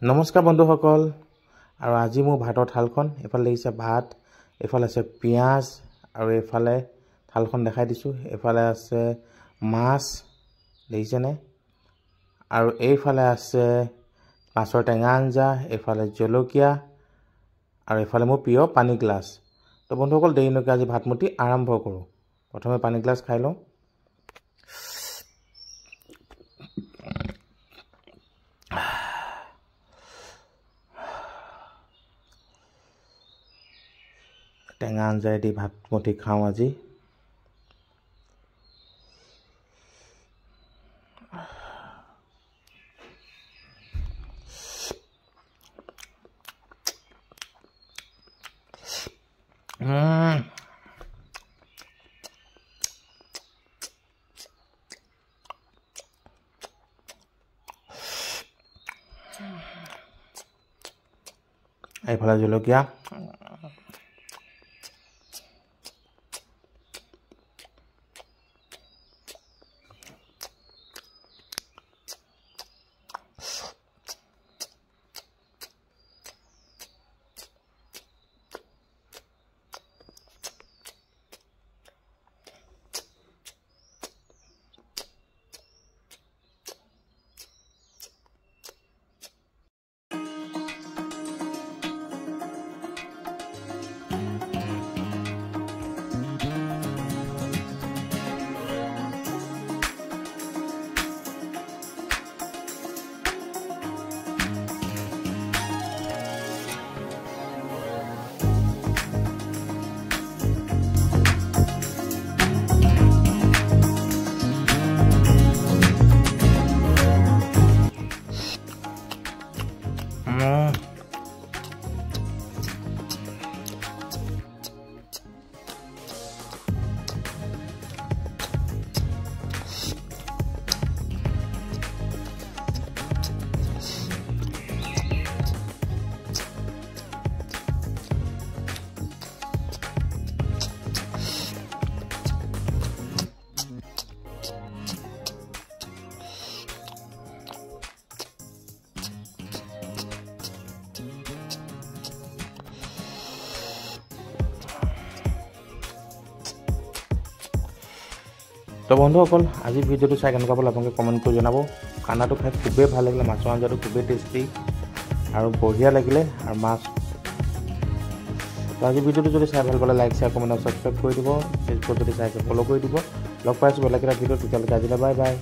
নমস্কাৰ বন্ধুসকল আৰু আজি মোৰ ভাতৰ থালখন এফালে দেখিছে ভাত এফালে আছে পিয়াজ আৰু এফালে থালখন দেখাই দিছো এফালে আছে মাছ দেখিছেনে আৰু এইফালে আছে মাছৰ টেঙা আঞ্জা এফালে জলকীয়া আৰু এফালে মোৰ প্ৰিয় পানী গ্লাছ তো বন্ধুসকল দেৰি নকৰি আজি ভাতমুঠি আৰম্ভ কৰো প্ৰথমে পানী গ্লাছ খাই লওঁ টেঙা আঞ্জাই দি ভাতমুঠি খাওঁ আজি এইফালে জলকীয়া তো বন্ধুসকল আজি ভিডিওটো চাই কেনেকুৱা পালে আপোনালোকে কমেণ্ট কৰি জনাব খানাটো খাই খুবেই ভাল লাগিলে মাছৰ আঞ্জাটো খুবেই টেষ্টি আৰু বঢ়িয়া লাগিলে আৰু মাছ তো আজি ভিডিওটো যদি চাই ভাল পালে লাইক শ্বেয়াৰ কমেণ্ট আৰু ছাবস্ক্ৰাইব কৰি দিব ফেচবুকত যদি চাই ফ'ল' কৰি দিব লগ পাইছোঁ বেলেগ এটা ভিডিঅ' তেতিয়ালৈকে আজিলৈ বাই বাই